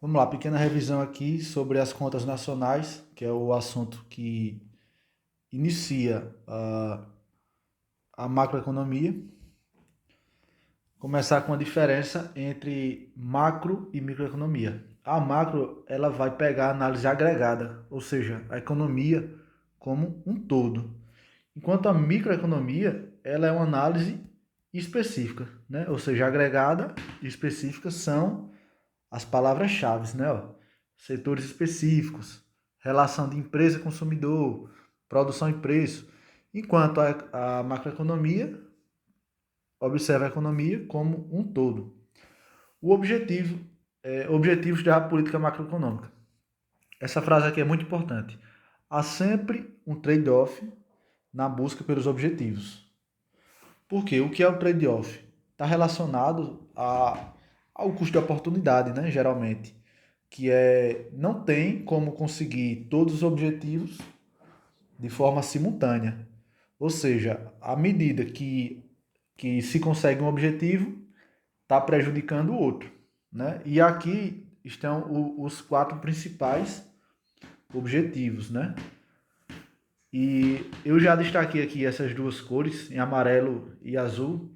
Vamos lá, pequena revisão aqui sobre as contas nacionais, que é o assunto que inicia a macroeconomia. Começar com a diferença entre macro e microeconomia. A macro, ela vai pegar a análise agregada, ou seja, a economia como um todo. Enquanto a microeconomia, ela é uma análise específica, né? Ou seja, agregada e específica são as palavras-chave, né? Ó, setores específicos, relação de empresa e consumidor, produção e preço. Enquanto a macroeconomia observa a economia como um todo. O objetivo, objetivos da política macroeconômica. Essa frase aqui é muito importante. Há sempre um trade-off na busca pelos objetivos. Por quê? O que é o trade-off? Está relacionado ao custo de oportunidade, né? Geralmente. Que não tem como conseguir todos os objetivos de forma simultânea. Ou seja, à medida que se consegue um objetivo, está prejudicando o outro. Né? E aqui estão os quatro principais objetivos. Né? E eu já destaquei aqui essas duas cores, em amarelo e azul,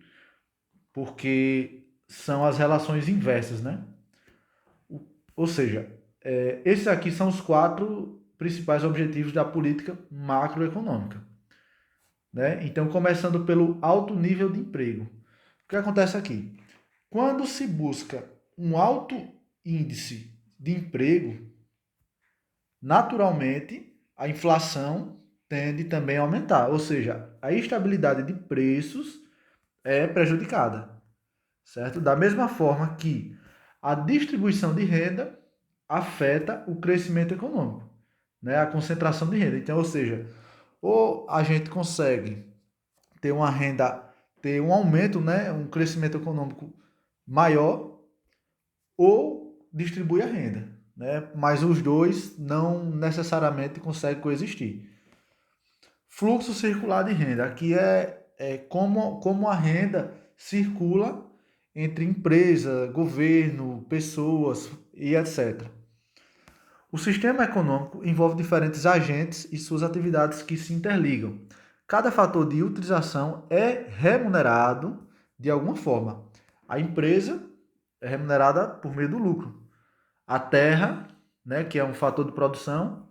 porque são as relações inversas. Né? Ou seja, esses aqui são os quatro principais objetivos da política macroeconômica. Né? Então, começando pelo alto nível de emprego. O que acontece aqui? Quando se busca um alto índice de emprego, naturalmente a inflação tende também a aumentar, ou seja, a estabilidade de preços é prejudicada, certo? Da mesma forma que a distribuição de renda afeta o crescimento econômico, né? A concentração de renda. Então, ou seja, ou a gente consegue ter uma renda, ter um aumento, né, um crescimento econômico maior, ou distribui a renda, né? Mas os dois não necessariamente conseguem coexistir. Fluxo circular de renda, aqui é como a renda circula entre empresa, governo, pessoas e etc. O sistema econômico envolve diferentes agentes e suas atividades que se interligam. Cada fator de utilização é remunerado de alguma forma. A empresa é remunerada por meio do lucro. A terra, né, que é um fator de produção,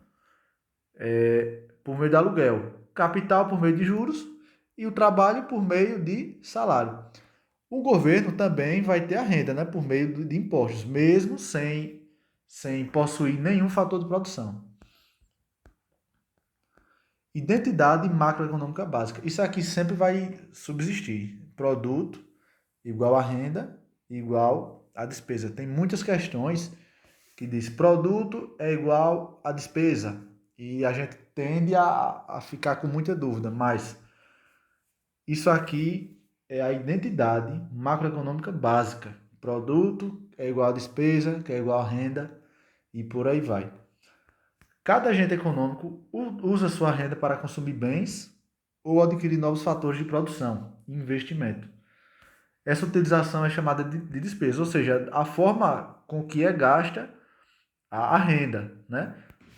por meio de aluguel. Capital por meio de juros e o trabalho por meio de salário. O governo também vai ter a renda, né, por meio de impostos, mesmo sem possuir nenhum fator de produção. Identidade macroeconômica básica. Isso aqui sempre vai subsistir. Produto igual a renda igual a despesa. Tem muitas questões que diz produto é igual a despesa. E a gente tende a ficar com muita dúvida, mas isso aqui é a identidade macroeconômica básica. Produto é igual a despesa, que é igual a renda, e por aí vai. Cada agente econômico usa sua renda para consumir bens ou adquirir novos fatores de produção e investimento. Essa utilização é chamada de despesa, ou seja, a forma com que é gasta a renda, né?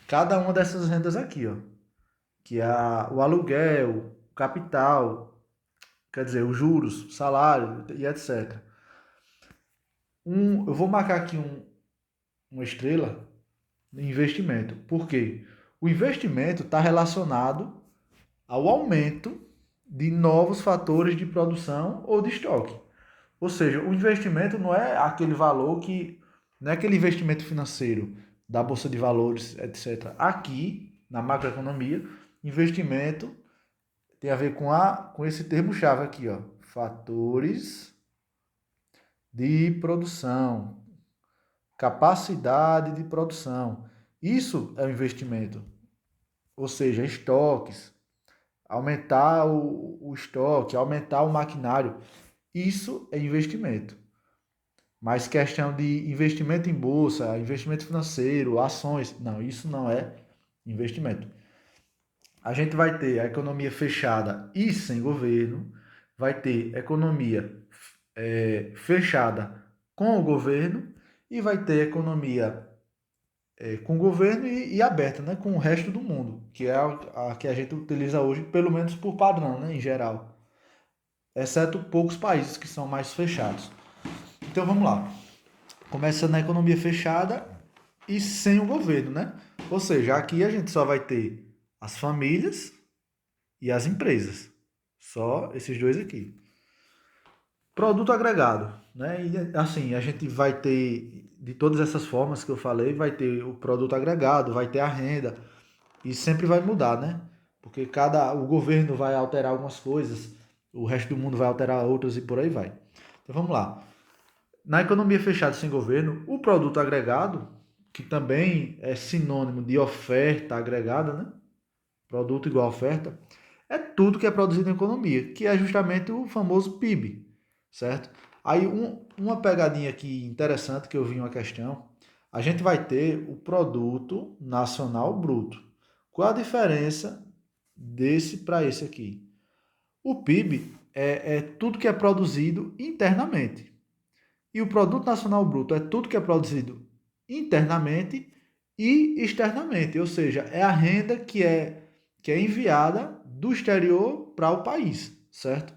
Cada uma dessas rendas aqui, ó, que é o aluguel, o capital, quer dizer, os juros, salário e etc. Eu vou marcar aqui uma estrela no investimento. Por quê? O investimento está relacionado ao aumento de novos fatores de produção ou de estoque. Ou seja, o investimento não é aquele valor que. Não é aquele investimento financeiro da Bolsa de Valores, etc. Aqui, na macroeconomia, investimento tem a ver com esse termo-chave aqui, ó. Fatores de produção, capacidade de produção. Isso é o investimento. Ou seja, estoques, aumentar o estoque, aumentar o maquinário. Isso é investimento. Mas questão de investimento em bolsa, investimento financeiro, ações, não, isso não é investimento. A gente vai ter a economia fechada e sem governo, vai ter economia fechada com o governo e vai ter economia com o governo e aberta, né, com o resto do mundo, que é a que a gente utiliza hoje, pelo menos por padrão, né, em geral, exceto poucos países que são mais fechados. Então vamos lá. Começa na economia fechada e sem o governo, né? Ou seja, aqui a gente só vai ter as famílias e as empresas. Só esses dois aqui. Produto agregado, né? E assim, a gente vai ter, de todas essas formas que eu falei, vai ter o produto agregado, vai ter a renda, e sempre vai mudar, né? Porque o governo vai alterar algumas coisas, o resto do mundo vai alterar outras e por aí vai. Então vamos lá. Na economia fechada sem governo, o produto agregado, que também é sinônimo de oferta agregada, né? Produto igual oferta, é tudo que é produzido na economia, que é justamente o famoso PIB, certo? Aí uma pegadinha aqui interessante que eu vi uma questão, a gente vai ter o produto nacional bruto. Qual a diferença desse para esse aqui? O PIB é tudo que é produzido internamente. E o produto nacional bruto é tudo que é produzido internamente e externamente, ou seja, é a renda que é enviada do exterior para o país, certo?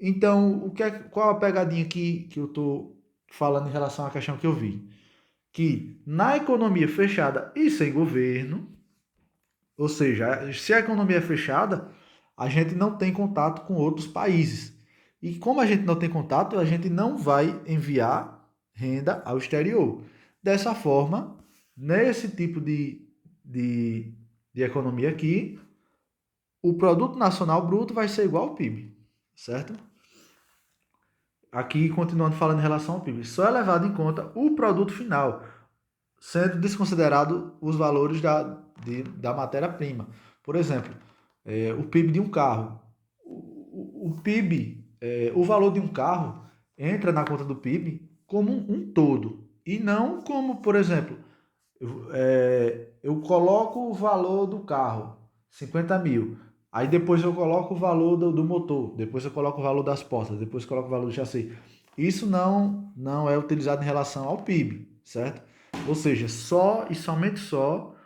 Então, qual a pegadinha que eu estou falando em relação à questão que eu vi? Que na economia fechada e sem governo, ou seja, se a economia é fechada, a gente não tem contato com outros países. E como a gente não tem contato, a gente não vai enviar renda ao exterior. Dessa forma, nesse tipo de, de economia aqui, o produto nacional bruto vai ser igual ao PIB, certo? Aqui, continuando falando em relação ao PIB, só é levado em conta o produto final, sendo desconsiderado os valores da matéria-prima. Por exemplo, o PIB de um carro. O PIB, o valor de um carro entra na conta do PIB como um todo. E não como, por exemplo, eu coloco o valor do carro, 50 mil. Aí depois eu coloco o valor do motor, depois eu coloco o valor das portas, depois eu coloco o valor do chassi. Isso não é utilizado em relação ao PIB, certo? Ou seja, só e somente só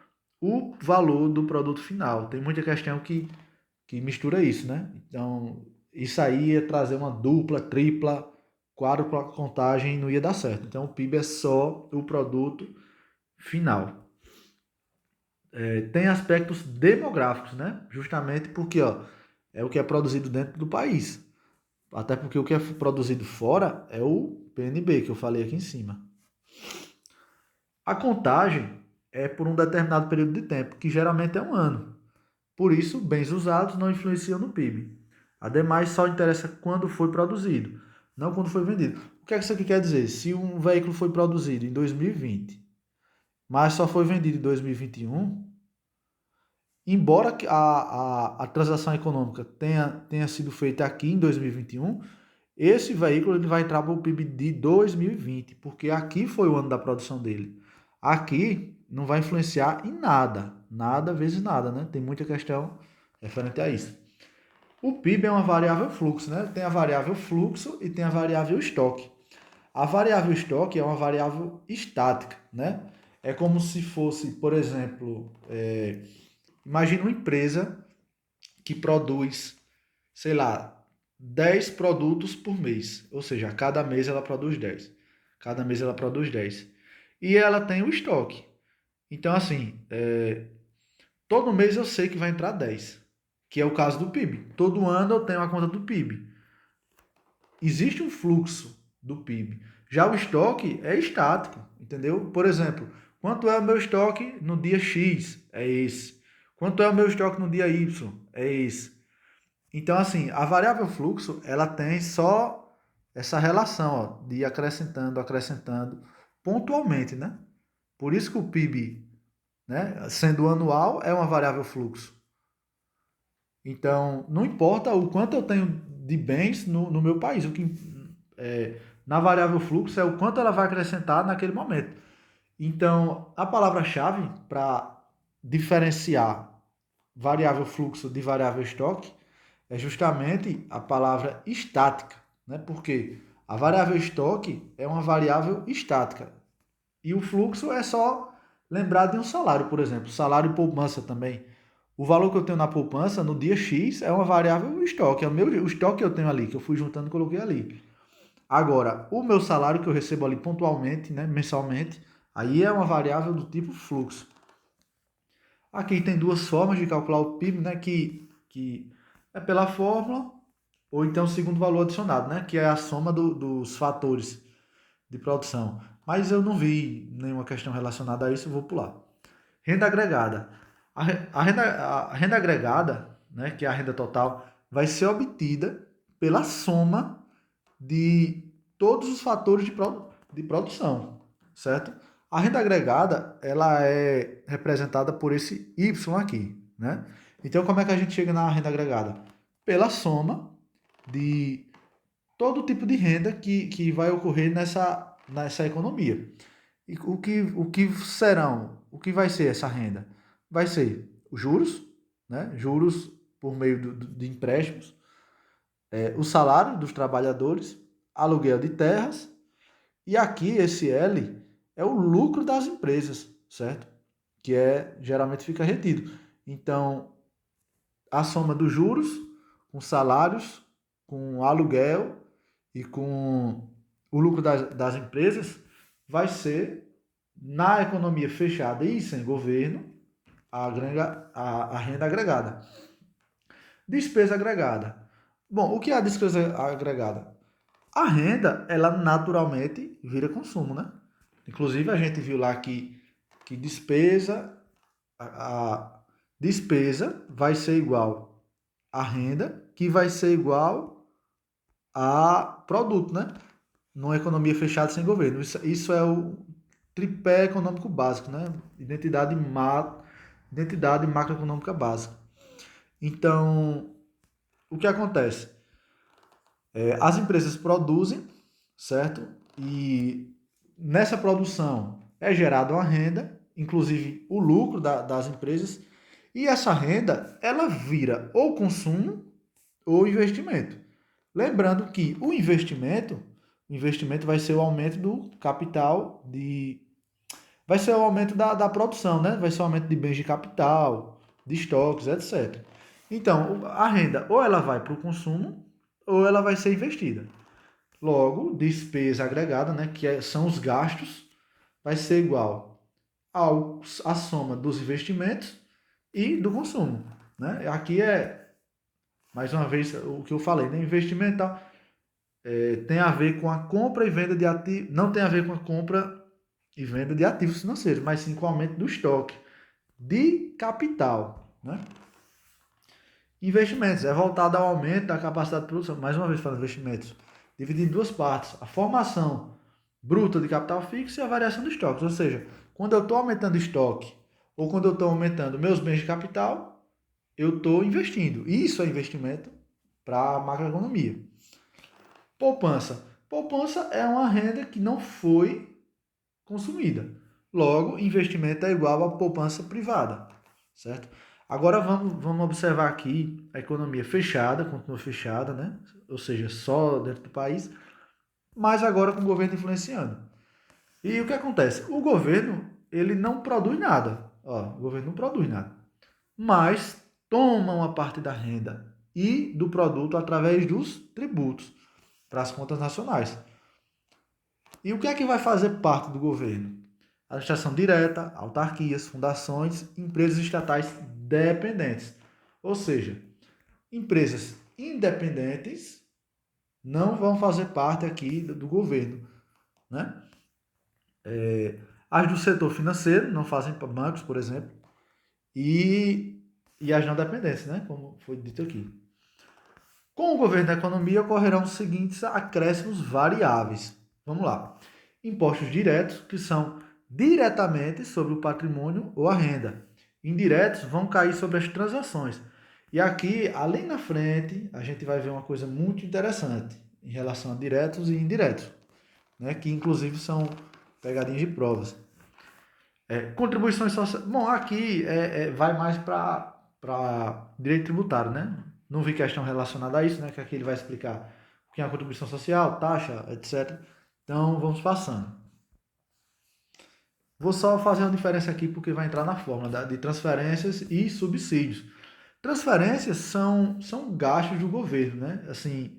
o valor do produto final. Tem muita questão que mistura isso, né? Então, isso aí ia trazer uma dupla, tripla, quádrupla contagem e não ia dar certo. Então, o PIB é só o produto final. Tem aspectos demográficos, né? Justamente porque é o que é produzido dentro do país. Até porque o que é produzido fora é o PNB, que eu falei aqui em cima. A contagem é por um determinado período de tempo, que geralmente é um ano. Por isso, bens usados não influenciam no PIB. Ademais, só interessa quando foi produzido, não quando foi vendido. O que é que isso aqui quer dizer? Se um veículo foi produzido em 2020, mas só foi vendido em 2021, embora a transação econômica tenha sido feita aqui em 2021, esse veículo ele vai entrar para o PIB de 2020, porque aqui foi o ano da produção dele. Aqui não vai influenciar em nada, nada vezes nada, né? Tem muita questão referente a isso. O PIB é uma variável fluxo, né? Tem a variável fluxo e tem a variável estoque. A variável estoque é uma variável estática, né? É como se fosse, por exemplo, imagine uma empresa que produz, sei lá, 10 produtos por mês. Ou seja, a cada mês ela produz 10. Cada mês ela produz 10. E ela tem o estoque. Então, assim, todo mês eu sei que vai entrar 10, que é o caso do PIB. Todo ano eu tenho a conta do PIB. Existe um fluxo do PIB. Já o estoque é estático, entendeu? Por exemplo, quanto é o meu estoque no dia X? É esse. Quanto é o meu estoque no dia Y? É esse. Então, assim, a variável fluxo, ela tem só essa relação, de ir acrescentando, acrescentando, pontualmente, né? Por isso que o PIB, né, sendo anual, é uma variável fluxo. Então, não importa o quanto eu tenho de bens no meu país, o que na variável fluxo é o quanto ela vai acrescentar naquele momento. Então, a palavra-chave para diferenciar variável fluxo de variável estoque é justamente a palavra estática, né? Porque a variável estoque é uma variável estática. E o fluxo é só lembrar de um salário, por exemplo, salário e poupança também. O valor que eu tenho na poupança no dia X é uma variável estoque, é o estoque que eu tenho ali, que eu fui juntando e coloquei ali. Agora, o meu salário que eu recebo ali pontualmente, né, mensalmente, aí é uma variável do tipo fluxo. Aqui tem duas formas de calcular o PIB, né, que é pela fórmula ou então segundo valor adicionado, né, que é a soma dos fatores de produção. Mas eu não vi nenhuma questão relacionada a isso, eu vou pular. Renda agregada. A renda agregada, né, que é a renda total, vai ser obtida pela soma de todos os fatores de produção, certo? A renda agregada, ela é representada por esse Y aqui, né? Então, como é que a gente chega na renda agregada? Pela soma de todo tipo de renda que vai ocorrer nessa economia. E o que vai ser essa renda? Vai ser os juros, né? Juros por meio de empréstimos, o salário dos trabalhadores, aluguel de terras, e aqui esse L é o lucro das empresas, certo? Que geralmente fica retido. Então, a soma dos juros com salários, com aluguel e com o lucro das empresas vai ser, na economia fechada e sem governo, a renda agregada. Despesa agregada. Bom, o que é a despesa agregada? A renda, ela naturalmente vira consumo, né? Inclusive, a gente viu lá que a despesa vai ser igual a renda, que vai ser igual a produto, né? Numa economia fechada sem governo. Isso é o tripé econômico básico, né? Identidade macroeconômica básica. Então, o que acontece? As empresas produzem, certo? E nessa produção é gerada uma renda, inclusive o lucro das empresas, e essa renda ela vira ou consumo ou investimento. Lembrando que o investimento vai ser o aumento do capital vai ser o aumento da produção, né? Vai ser o aumento de bens de capital, de estoques, etc. Então, a renda ou ela vai para o consumo ou ela vai ser investida. Logo, despesa agregada, né, são os gastos, vai ser igual à soma dos investimentos e do consumo. Né? Aqui mais uma vez, o que eu falei, né? Investimento tem a ver com a compra e venda de ativos, não tem a ver com a compra e venda de ativos financeiros, mas sim com o aumento do estoque de capital. Né? Investimentos é voltado ao aumento da capacidade de produção. Mais uma vez falando de investimentos, dividido em duas partes: a formação bruta de capital fixo e a variação dos estoques. Ou seja, quando eu estou aumentando estoque ou quando eu estou aumentando meus bens de capital, eu estou investindo. Isso é investimento para a macroeconomia. Poupança. Poupança é uma renda que não foi consumida. Logo, investimento é igual a poupança privada, certo? Agora vamos observar aqui a economia fechada, continua fechada, né? Ou seja, só dentro do país, mas agora com o governo influenciando. E o que acontece? O governo, ele não produz nada. Ó, o governo não produz nada. Mas toma uma parte da renda e do produto através dos tributos para as contas nacionais. E o que é que vai fazer parte do governo? Administração direta, autarquias, fundações, empresas estatais dependentes. Ou seja, empresas independentes não vão fazer parte aqui do governo. Né? As do setor financeiro não fazem bancos, por exemplo, e as não dependentes, né? Como foi dito aqui. Com o governo da economia ocorrerão os seguintes acréscimos variáveis. Vamos lá. Impostos diretos, que são diretamente sobre o patrimônio ou a renda. Indiretos vão cair sobre as transações. E aqui, além na frente, a gente vai ver uma coisa muito interessante em relação a diretos e indiretos, né? Que inclusive são pegadinhas de provas. Contribuições sociais. Bom, aqui vai mais para direito tributário, né? Não vi questão relacionada a isso, né? Que aqui ele vai explicar o que é a contribuição social, taxa, etc. Então, vamos passando. Vou só fazer uma diferença aqui porque vai entrar na fórmula de transferências e subsídios. Transferências são gastos do governo, né? Assim,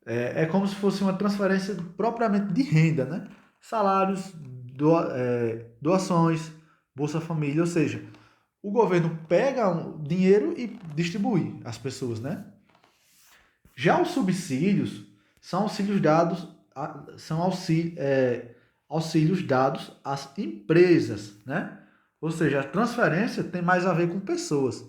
é como se fosse uma transferência propriamente de renda, né? Salários, doações, Bolsa Família, ou seja, o governo pega um dinheiro e distribui às pessoas, né? Já os subsídios são auxílios dados, auxílios dados às empresas, né? Ou seja, a transferência tem mais a ver com pessoas.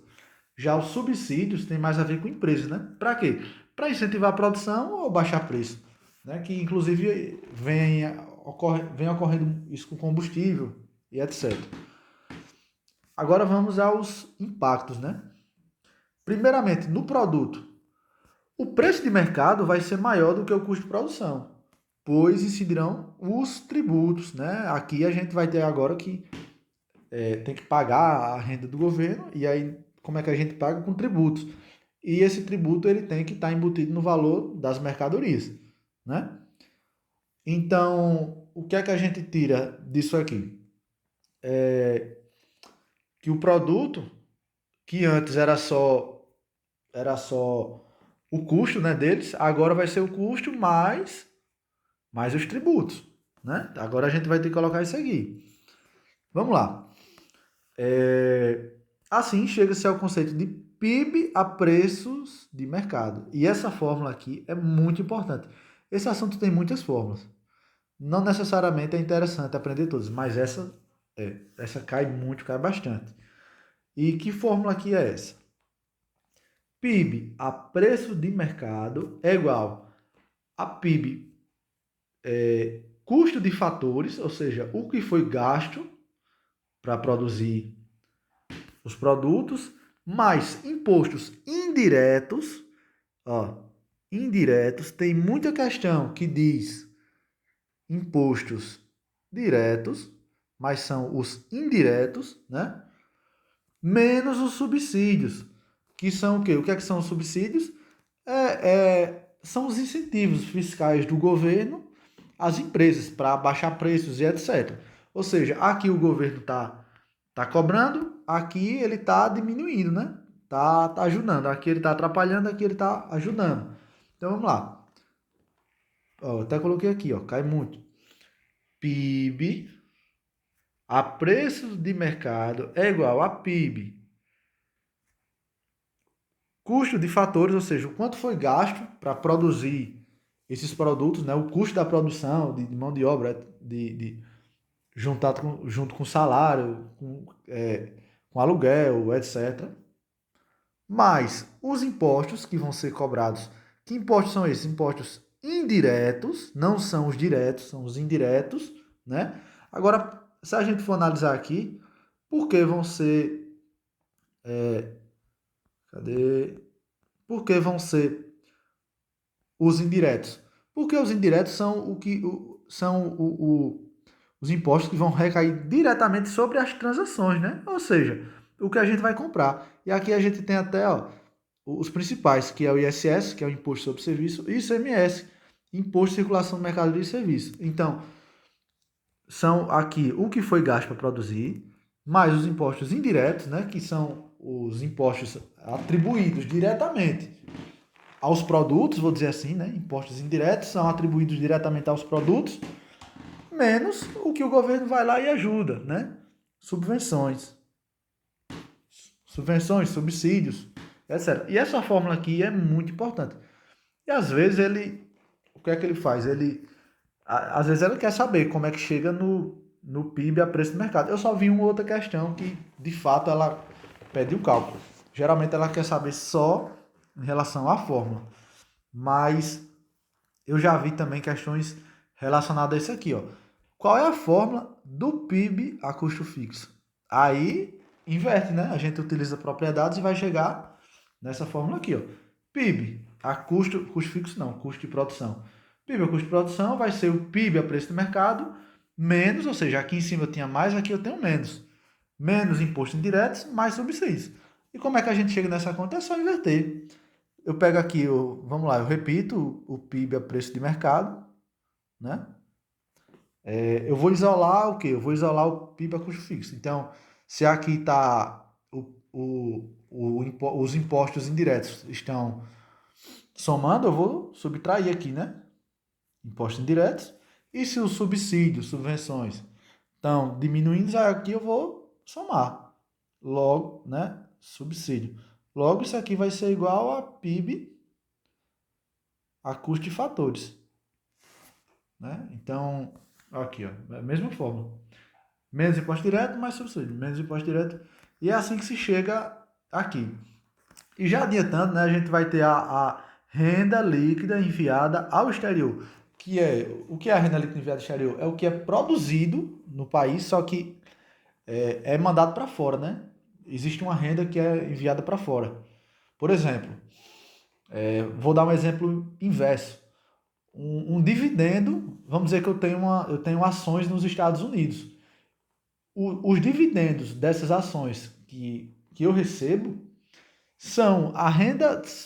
Já os subsídios tem mais a ver com empresas, né? Para quê? Para incentivar a produção ou baixar preço, né? Que inclusive vem ocorrendo isso com combustível e etc. Agora vamos aos impactos, né? Primeiramente, no produto. O preço de mercado vai ser maior do que o custo de produção, pois incidirão os tributos, né? Aqui a gente vai ter agora que tem que pagar a renda do governo, e aí como é que a gente paga? Com tributos. E esse tributo ele tem que estar embutido no valor das mercadorias, né? Então, o que é que a gente tira disso aqui? Que o produto, que antes era só o custo, né, deles, agora vai ser o custo mais os tributos, né? Agora a gente vai ter que colocar isso aqui. Vamos lá. Assim chega-se ao conceito de PIB a preços de mercado. E essa fórmula aqui é muito importante. Esse assunto tem muitas fórmulas. Não necessariamente é interessante aprender todas, mas essa cai muito, cai bastante. E que fórmula aqui é essa? PIB a preço de mercado é igual a PIB custo de fatores, ou seja, o que foi gasto para produzir os produtos, mais impostos indiretos. Ó, indiretos, tem muita questão que diz impostos diretos, mas são os indiretos, né? Menos os subsídios, que são o quê? O que é que são os subsídios? São os incentivos fiscais do governo às empresas para baixar preços e etc. Ou seja, aqui o governo tá cobrando, aqui ele está diminuindo, né? Tá ajudando. Aqui ele está atrapalhando, aqui ele está ajudando. Então vamos lá. Ó, até coloquei aqui, ó, cai muito. PIB a preços de mercado é igual a PIB custo de fatores, ou seja, o quanto foi gasto para produzir esses produtos, né? O custo da produção, de mão de obra, junto com salário, com aluguel, etc. Mais os impostos que vão ser cobrados. Que impostos são esses? Impostos indiretos, não são os diretos, são os indiretos, né? Agora, se a gente for analisar aqui, por que vão ser. Cadê? Por que vão ser os indiretos? Porque os indiretos são os impostos que vão recair diretamente sobre as transações, né? Ou seja, o que a gente vai comprar. E aqui a gente tem até os principais, que é o ISS, que é o Imposto sobre Serviço, e o ICMS, Imposto de Circulação do Mercado de Serviço. Então, são aqui o que foi gasto para produzir, mais os impostos indiretos, né? Que são os impostos atribuídos diretamente aos produtos, vou dizer assim, né? Impostos indiretos são atribuídos diretamente aos produtos, menos o que o governo vai lá e ajuda, né? Subvenções, subsídios, etc. E essa fórmula aqui é muito importante. E às vezes o que é que ele faz? Às vezes ele quer saber como é que chega no PIB a preço do mercado. Eu só vi uma outra questão que, de fato, ela pede o cálculo. Geralmente ela quer saber só em relação à fórmula. Mas eu já vi também questões relacionadas a isso aqui, ó. Qual é a fórmula do PIB a custo fixo? Aí inverte, né? A gente utiliza propriedades e vai chegar nessa fórmula aqui, ó. PIB a custo fixo não, custo de produção. PIB a custo de produção vai ser o PIB a preço de mercado menos, ou seja, aqui em cima eu tinha mais, aqui eu tenho menos. Menos impostos indiretos, mais subsídios. E como é que a gente chega nessa conta? É só inverter. Eu pego aqui, vamos lá, eu repito o PIB a preço de mercado, né? Eu vou isolar o quê? Eu vou isolar o PIB a custo fixo. Então, se aqui está os impostos indiretos estão somando, eu vou subtrair aqui, né? Impostos indiretos. E se os subsídios, subvenções estão diminuindo, aqui eu vou somar. Logo, né? Subsídio. Logo, isso aqui vai ser igual a PIB a custo de fatores, né? Então, aqui, ó, é a mesma forma. Menos imposto direto, mais subsídio. Menos imposto direto. E é assim que se chega aqui. E já adiantando, né, a gente vai ter a renda líquida enviada ao exterior. O que é a renda líquida enviada ao exterior? É o que é produzido no país, só que é mandado para fora, né? Existe uma renda que é enviada para fora. Por exemplo, vou dar um exemplo inverso. Um dividendo, vamos dizer que eu tenho ações nos Estados Unidos. Os dividendos dessas ações que eu recebo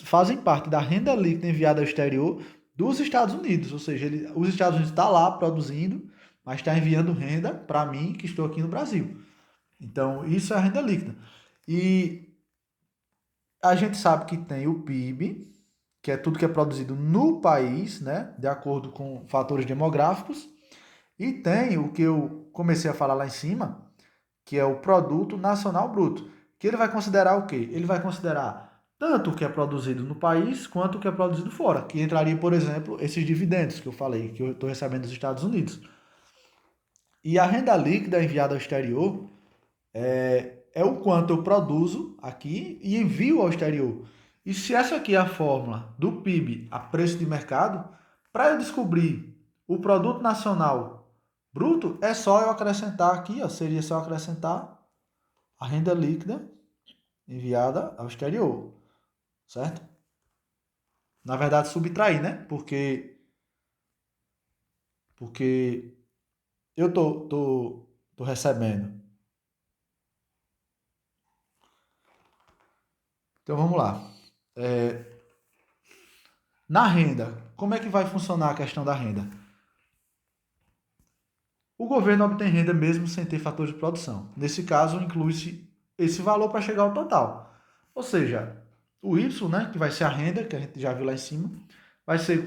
fazem parte da renda líquida enviada ao exterior dos Estados Unidos. Ou seja, os Estados Unidos estão lá produzindo, mas está enviando renda para mim que estou aqui no Brasil. Então, isso é a renda líquida. E a gente sabe que tem o PIB, que é tudo que é produzido no país, né, de acordo com fatores demográficos, e tem o que eu comecei a falar lá em cima, que é o produto nacional bruto, que ele vai considerar o quê? Ele vai considerar tanto o que é produzido no país quanto o que é produzido fora, que entraria, por exemplo, esses dividendos que eu falei, que eu estou recebendo dos Estados Unidos. E a renda líquida enviada ao exterior é o quanto eu produzo aqui e envio ao exterior. E se essa aqui é a fórmula do PIB a preço de mercado, para eu descobrir o produto nacional bruto, é só eu acrescentar aqui, ó, seria só acrescentar a renda líquida enviada ao exterior, certo? Na verdade, subtrair, né? Porque eu tô recebendo. Então vamos lá. Na renda, como é que vai funcionar a questão da renda? O governo obtém renda mesmo sem ter fatores de produção. Nesse caso, inclui-se esse valor para chegar ao total. Ou seja, o Y, né, que vai ser a renda, que a gente já viu lá em cima,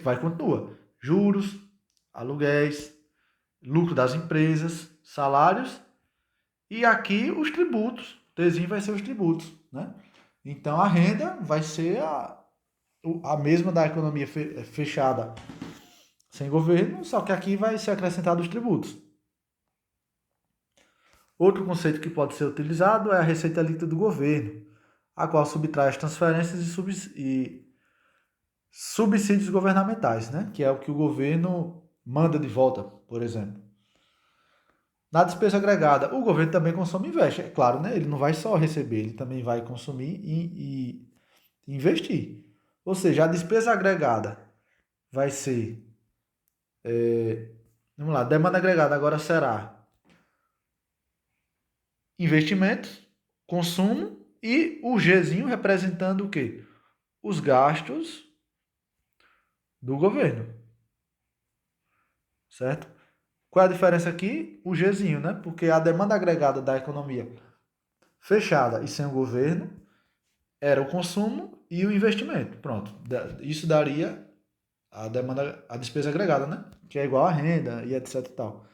vai continua. Juros, aluguéis, lucro das empresas, salários e aqui os tributos. O Tzinho vai ser os tributos, né? Então a renda vai ser a mesma da economia fechada sem governo, só que aqui vai ser acrescentado os tributos. Outro conceito que pode ser utilizado é a receita líquida do governo, a qual subtrai as transferências e subsídios governamentais, né? Que é o que o governo manda de volta, por exemplo. Na despesa agregada, o governo também consome e investe. É claro, né? Ele não vai só receber, ele também vai consumir e investir. Ou seja, a despesa agregada vai ser. Vamos lá, demanda agregada agora será investimentos, consumo e o Gzinho representando o quê? Os gastos do governo, certo? Qual é a diferença aqui? O Gzinho, né? Porque a demanda agregada da economia fechada e sem o governo era o consumo e o investimento. Pronto. Isso daria a despesa agregada, né? Que é igual à renda e etc e tal.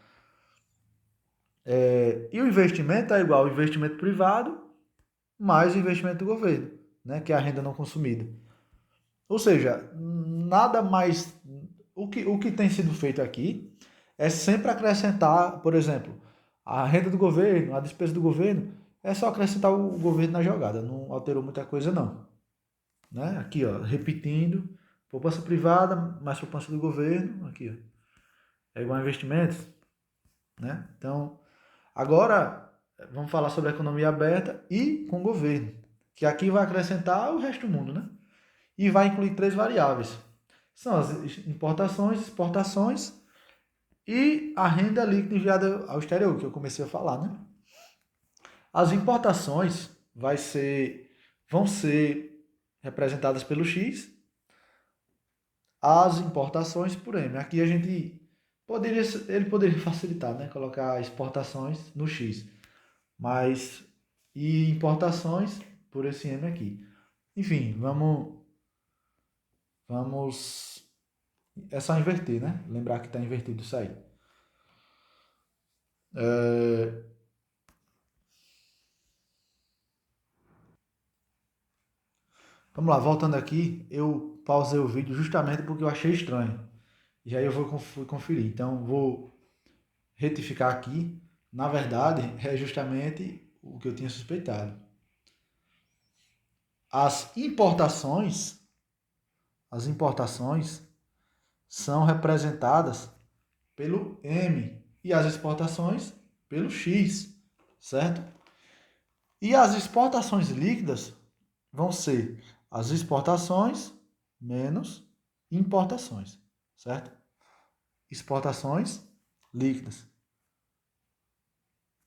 E o investimento é igual ao investimento privado mais o investimento do governo, né? Que é a renda não consumida. Ou seja, nada mais. O que tem sido feito aqui é sempre acrescentar, por exemplo, a renda do governo, a despesa do governo, é só acrescentar o governo na jogada, não alterou muita coisa não. Né? Aqui, ó, repetindo, poupança privada mais poupança do governo, aqui, ó, é igual a investimentos, né? Então, agora vamos falar sobre a economia aberta e com o governo, que aqui vai acrescentar o resto do mundo, né? E vai incluir três variáveis. São as importações, exportações e a renda líquida enviada ao exterior, que eu comecei a falar, né? As importações vão ser representadas pelo X, as importações por M. Aqui a gente Ele poderia facilitar, né? Colocar exportações no X, mas e importações por esse M aqui. Enfim, vamos é só inverter, né? Lembrar que está invertido isso aí. Vamos lá, voltando aqui, eu pausei o vídeo justamente porque eu achei estranho. E aí eu fui conferir. Então, vou retificar aqui. Na verdade, é justamente o que eu tinha suspeitado. As importações são representadas pelo M e as exportações pelo X, certo? E as exportações líquidas vão ser as exportações menos importações, certo? Exportações líquidas.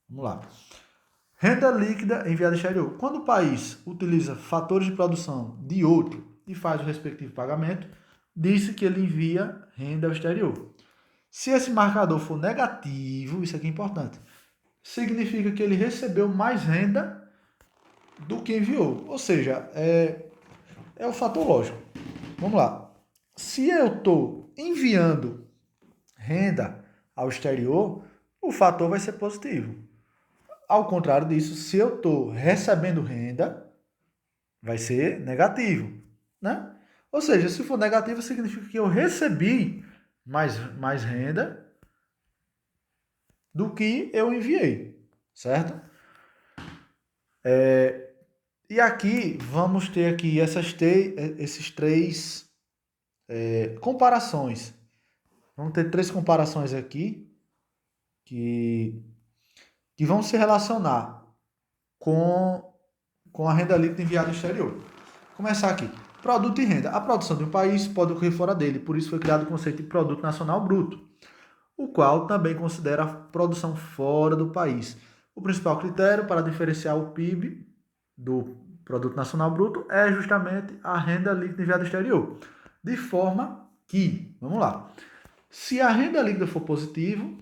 Vamos lá. Renda líquida enviada ao exterior. Quando o país utiliza fatores de produção de outro e faz o respectivo pagamento, diz-se que ele envia renda ao exterior. Se esse marcador for negativo, isso aqui é importante, significa que ele recebeu mais renda do que enviou. Ou seja, é o fator lógico. Vamos lá. Se eu estou enviando renda ao exterior, o fator vai ser positivo. Ao contrário disso, se eu estou recebendo renda, vai ser negativo, né? Ou seja, se for negativo, significa que eu recebi mais renda do que eu enviei, certo? E aqui vamos ter aqui esses três comparações. Vamos ter três comparações aqui que, que vão se relacionar com, com a renda líquida enviada ao exterior. Vou começar aqui. Produto e renda. A produção de um país pode ocorrer fora dele, por isso foi criado o conceito de produto nacional bruto, o qual também considera a produção fora do país. O principal critério para diferenciar o PIB do produto nacional bruto é justamente a renda líquida enviada ao exterior. De forma que, vamos lá, se a renda líquida for positivo,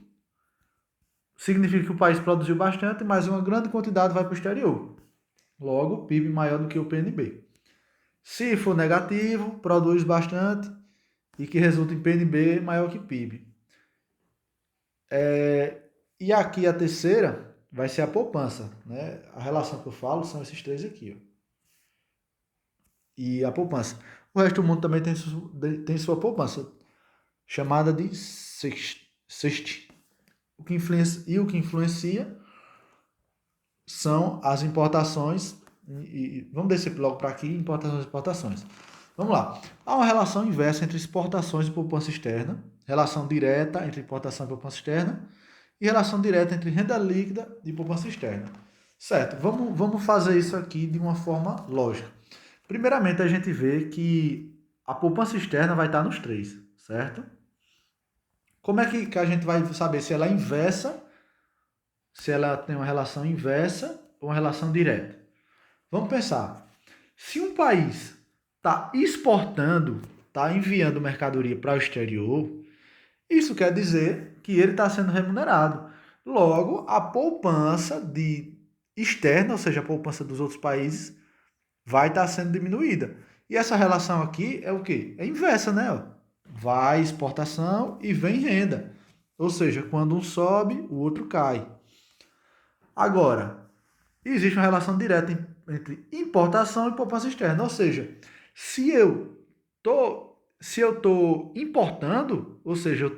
significa que o país produziu bastante, mas uma grande quantidade vai para o exterior. Logo, PIB maior do que o PNB. Se for negativo, produz bastante e que resulta em PNB maior que PIB. E aqui a terceira vai ser a poupança, né? A relação que eu falo são esses três aqui, ó. E a poupança. O resto do mundo também tem sua poupança, chamada de SEST. O que influencia são as importações, e vamos descer logo para aqui, importações e exportações. Vamos lá. Há uma relação inversa entre exportações e poupança externa, relação direta entre importação e poupança externa, e relação direta entre renda líquida e poupança externa. Certo, vamos fazer isso aqui de uma forma lógica. Primeiramente, a gente vê que a poupança externa vai estar nos três, certo? Como é que a gente vai saber se ela é inversa, se ela tem uma relação inversa ou uma relação direta? Vamos pensar. Se um país está exportando, está enviando mercadoria para o exterior, isso quer dizer que ele está sendo remunerado. Logo, a poupança externa, ou seja, a poupança dos outros países, vai estar sendo diminuída. E essa relação aqui é o quê? É inversa, né? Vai exportação e vem renda. Ou seja, quando um sobe, o outro cai. Agora, existe uma relação direta entre importação e poupança externa. Ou seja, se eu tô importando, ou seja, eu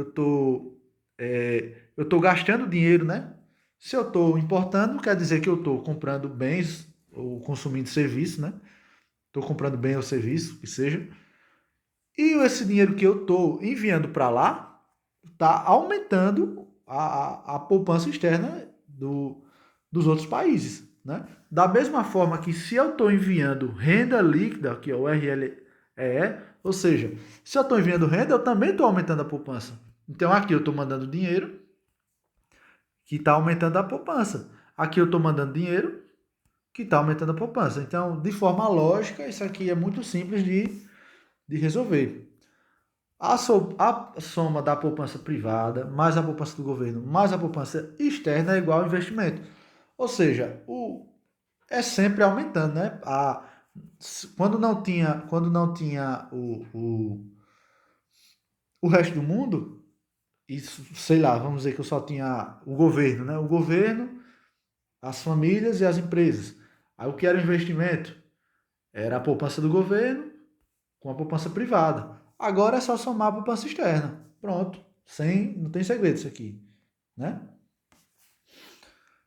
tô gastando dinheiro, né? Se eu estou importando, quer dizer que eu estou comprando bens ou consumindo serviço, né? Estou comprando bem ou serviço, que seja. E esse dinheiro que eu estou enviando para lá está aumentando a poupança externa dos outros países. Né? Da mesma forma que se eu estou enviando renda líquida, que é o RLEE, ou seja, se eu estou enviando renda, eu também estou aumentando a poupança. Então aqui eu estou mandando dinheiro, que está aumentando a poupança. Aqui eu estou mandando dinheiro, que está aumentando a poupança. Então, de forma lógica, isso aqui é muito simples de resolver. A soma da poupança privada, mais a poupança do governo, mais a poupança externa é igual ao investimento. Ou seja, é sempre aumentando, né? Quando não tinha o resto do mundo, isso, sei lá, vamos dizer que eu só tinha o governo, né? O governo, as famílias e as empresas. Aí o que era o investimento? Era a poupança do governo com a poupança privada. Agora é só somar a poupança externa. Pronto. Não tem segredo isso aqui, né?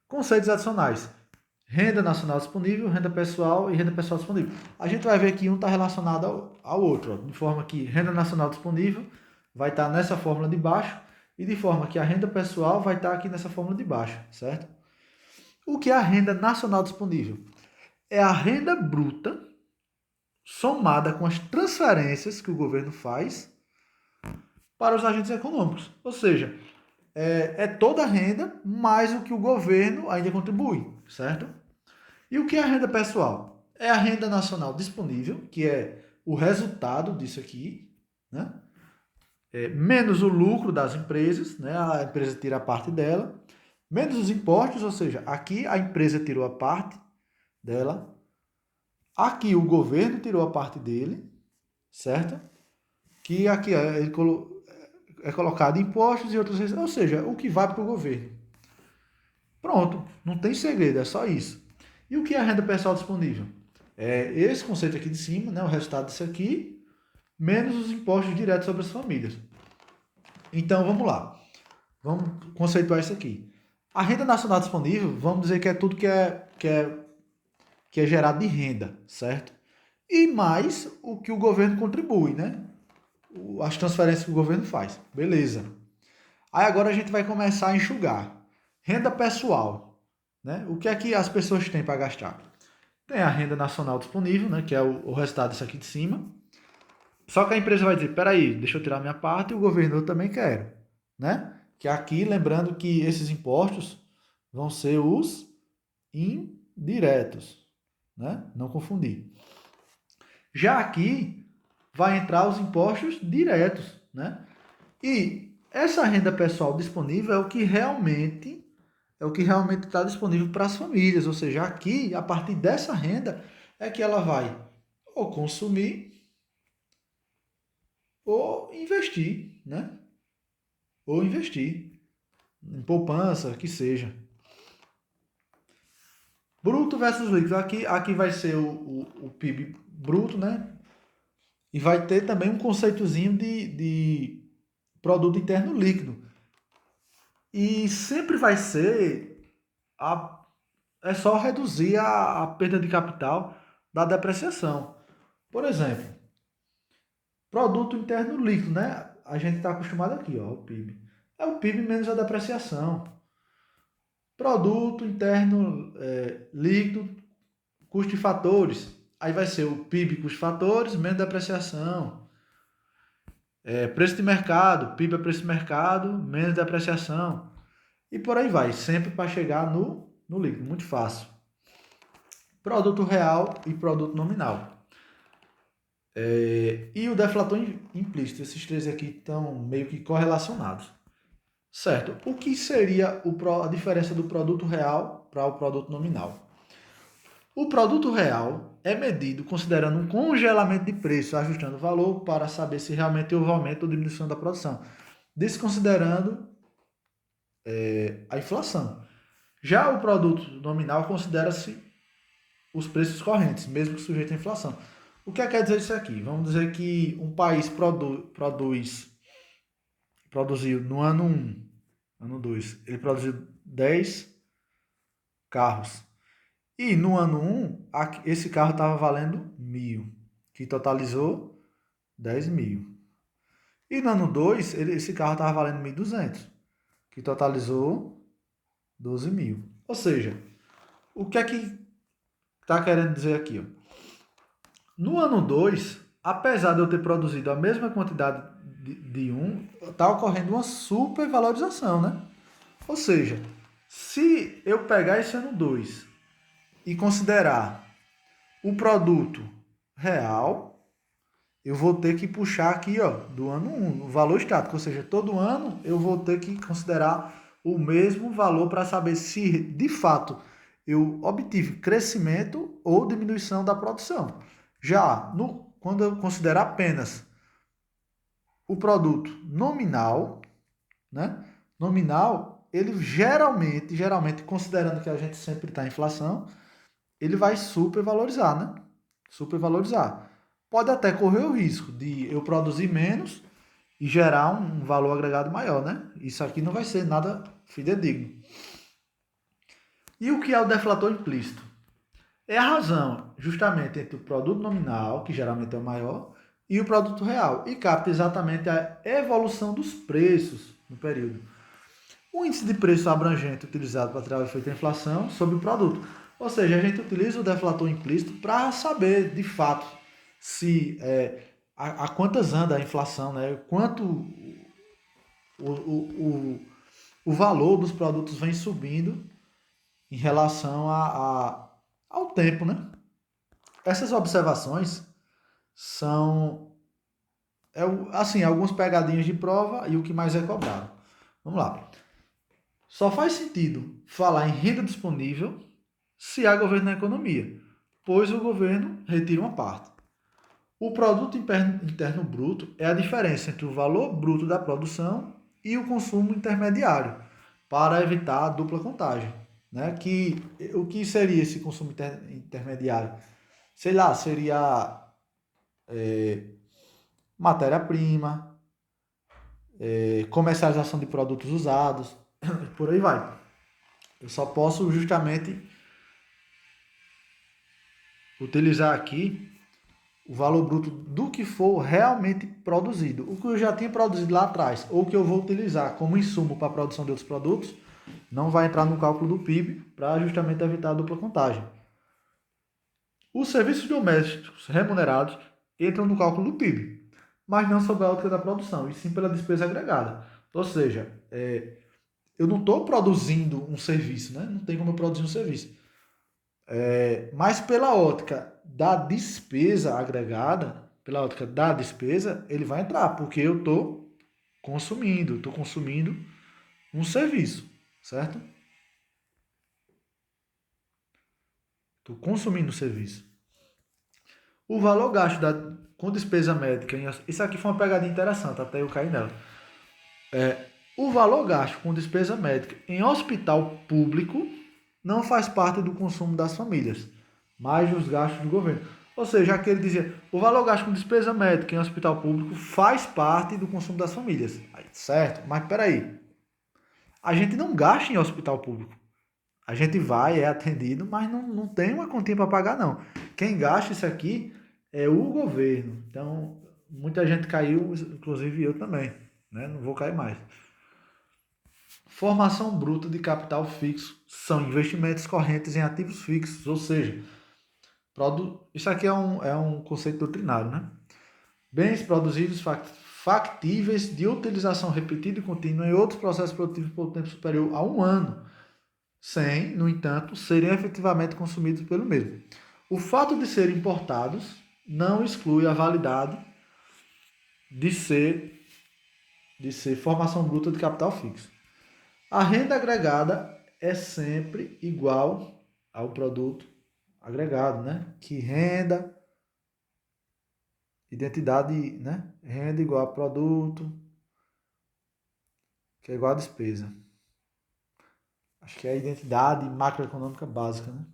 Conceitos adicionais. Renda nacional disponível, renda pessoal e renda pessoal disponível. A gente vai ver que um está relacionado ao outro, ó, de forma que renda nacional disponível vai estar nessa fórmula de baixo e de forma que a renda pessoal vai estar aqui nessa fórmula de baixo, certo? O que é a renda nacional disponível? É a renda bruta somada com as transferências que o governo faz para os agentes econômicos. Ou seja, é toda a renda mais o que o governo ainda contribui, certo? E o que é a renda pessoal? É a renda nacional disponível, que é o resultado disso aqui, né? Menos o lucro das empresas, né? A empresa tira a parte dela, menos os impostos, ou seja, aqui a empresa tirou a parte dela, aqui o governo tirou a parte dele, certo? Que aqui é colocado impostos e outras, ou seja, o que vai para o governo. Pronto, não tem segredo, é só isso. E o que é a renda pessoal disponível? É esse conceito aqui de cima, né, o resultado disso aqui, menos os impostos diretos sobre as famílias. Então, vamos lá. Vamos conceituar isso aqui. A renda nacional disponível, vamos dizer que é tudo que é gerado de renda, certo? E mais o que o governo contribui, né? As transferências que o governo faz. Beleza. Aí agora a gente vai começar a enxugar. Renda pessoal, né? O que é que as pessoas têm para gastar? Tem a renda nacional disponível, né? Que é o resultado disso aqui de cima. Só que a empresa vai dizer, peraí, deixa eu tirar minha parte e o governo eu também quero, né? Que aqui, lembrando que esses impostos vão ser os indiretos, né? Não confundir. Já aqui vai entrar os impostos diretos, né? E essa renda pessoal disponível é o que realmente está disponível para as famílias, ou seja, aqui, a partir dessa renda, é que ela vai ou consumir ou investir, né? Ou investir em poupança, que seja. Bruto versus líquido. Aqui vai ser o PIB bruto, né? E vai ter também um conceitozinho de produto interno líquido. E sempre vai ser a, é só reduzir a perda de capital da depreciação. Por exemplo, produto interno líquido, né? A gente está acostumado aqui, ó, o PIB. É o PIB menos a depreciação. Produto interno líquido, custo de fatores. Aí vai ser o PIB custo de fatores menos depreciação. Preço de mercado, PIB é preço de mercado menos depreciação. E por aí vai, sempre para chegar no líquido, muito fácil. Produto real e produto nominal. E o deflator implícito, esses três aqui estão meio que correlacionados. Certo. O que seria a diferença do produto real para o produto nominal? O produto real é medido considerando um congelamento de preço, ajustando o valor para saber se realmente houve aumento ou diminuição da produção, desconsiderando a inflação. Já o produto nominal considera-se os preços correntes, mesmo que sujeito à inflação. O que quer dizer isso aqui? Vamos dizer que um país produziu no ano 1, ano 2, ele produziu 10 carros. E no ano 1, esse carro estava valendo 1.000, que totalizou 10.000. E no ano 2, esse carro estava valendo 1.200, que totalizou 12.000. Ou seja, o que é que está querendo dizer aqui? Ó? No ano 2, apesar de eu ter produzido a mesma quantidade de um, está ocorrendo uma supervalorização, né? Ou seja, se eu pegar esse ano 2 e considerar o produto real eu vou ter que puxar aqui, ó, do ano 1, o valor estático, ou seja, todo ano eu vou ter que considerar o mesmo valor para saber se de fato eu obtive crescimento ou diminuição da produção. Já quando eu considerar apenas o produto nominal, né? Nominal, ele geralmente, considerando que a gente sempre está em inflação, ele vai supervalorizar, né? Supervalorizar. Pode até correr o risco de eu produzir menos e gerar um valor agregado maior, né? Isso aqui não vai ser nada fidedigno. E o que é o deflator implícito? É a razão justamente entre o produto nominal, que geralmente é o maior, e o produto real, e capta exatamente a evolução dos preços no período. O índice de preço abrangente utilizado para tirar o efeito da inflação sobre o produto. Ou seja, a gente utiliza o deflator implícito para saber, de fato, se a quantas anda a inflação, né? Quanto o valor dos produtos vem subindo em relação ao tempo, né? Essas observações são, assim, algumas pegadinhas de prova e o que mais é cobrado. Vamos lá. Só faz sentido falar em renda disponível se há governo na economia, pois o governo retira uma parte. O produto interno bruto é a diferença entre o valor bruto da produção e o consumo intermediário, para evitar a dupla contagem. Né? O que seria esse consumo intermediário? Sei lá, seria matéria-prima, comercialização de produtos usados, por aí vai. Eu só posso justamente utilizar aqui o valor bruto do que for realmente produzido. O que eu já tinha produzido lá atrás, ou que eu vou utilizar como insumo para a produção de outros produtos, não vai entrar no cálculo do PIB para justamente evitar a dupla contagem. Os serviços domésticos remunerados entram no cálculo do PIB, mas não sob a ótica da produção, e sim pela despesa agregada. Ou seja, eu não estou produzindo um serviço, né? Não tem como eu produzir um serviço. Mas pela ótica da despesa agregada, pela ótica da despesa, ele vai entrar, porque eu estou consumindo um serviço, certo? Estou consumindo um serviço. O valor gasto com despesa médica, isso aqui foi uma pegadinha interessante, até eu caí nela. O valor gasto com despesa médica em hospital público não faz parte do consumo das famílias, mas dos gastos do governo. Ou seja, aqui ele dizia, o valor gasto com despesa médica em hospital público faz parte do consumo das famílias. Aí, certo, mas peraí, a gente não gasta em hospital público. A gente vai, é atendido, mas não tem uma continha para pagar, não. Quem gasta isso aqui é o governo. Então, muita gente caiu, inclusive eu também. Né? Não vou cair mais. Formação bruta de capital fixo são investimentos correntes em ativos fixos, ou seja, isso aqui é um conceito doutrinário, né? Bens produzidos factíveis de utilização repetida e contínua em outros processos produtivos por tempo superior a um ano, sem, no entanto, serem efetivamente consumidos pelo mesmo. O fato de serem importados não exclui a validade de ser formação bruta de capital fixo. A renda agregada é sempre igual ao produto agregado, né? Que renda, identidade, né? Renda igual a produto, que é igual a despesa. Acho que é a identidade macroeconômica básica, né?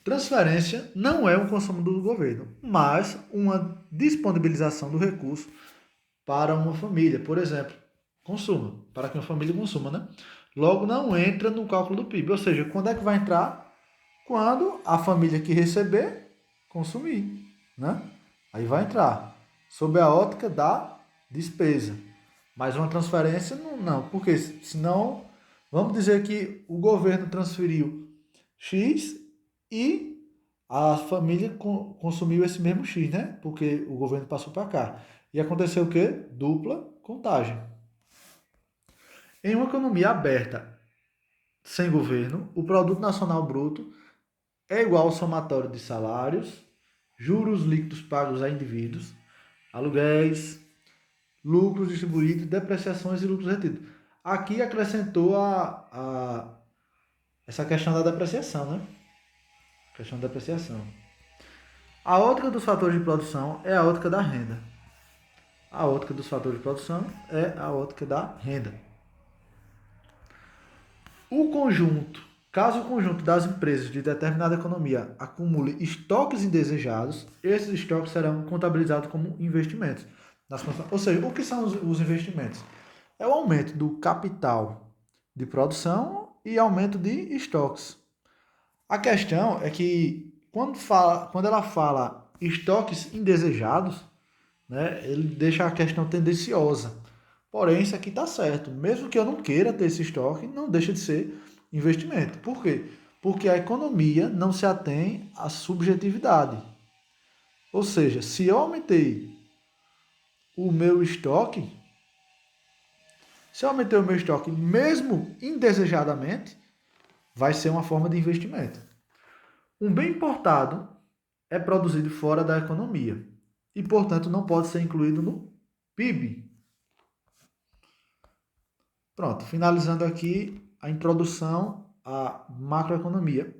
Transferência não é um consumo do governo, mas uma disponibilização do recurso para uma família. Por exemplo, consuma, para que uma família consuma, né? Logo, não entra no cálculo do PIB. Ou seja, quando é que vai entrar? Quando a família que receber, consumir, né? Aí vai entrar. Sob a ótica da despesa. Mas uma transferência, não. Porque senão, vamos dizer que o governo transferiu X e a família consumiu esse mesmo X, né? Porque o governo passou para cá. E aconteceu o quê? Dupla contagem. Em uma economia aberta, sem governo, o produto nacional bruto é igual ao somatório de salários juros líquidos pagos a indivíduos, aluguéis, lucros distribuídos, depreciações e lucros retidos. Aqui acrescentou essa questão da depreciação, né? Questão da depreciação. A ótica dos fatores de produção é a ótica da renda. A ótica dos fatores de produção é a ótica da renda. Caso o conjunto das empresas de determinada economia acumule estoques indesejados, esses estoques serão contabilizados como investimentos. Ou seja, o que são os investimentos? É o aumento do capital de produção e aumento de estoques. A questão é que quando ela fala estoques indesejados, né, ele deixa a questão tendenciosa. Porém, isso aqui está certo. Mesmo que eu não queira ter esse estoque, não deixa de ser investimento. Por quê? Porque a economia não se atém à subjetividade. Ou seja, se eu aumentei o meu estoque, mesmo indesejadamente, vai ser uma forma de investimento. Um bem importado é produzido fora da economia e, portanto, não pode ser incluído no PIB. Pronto, finalizando aqui a introdução à macroeconomia.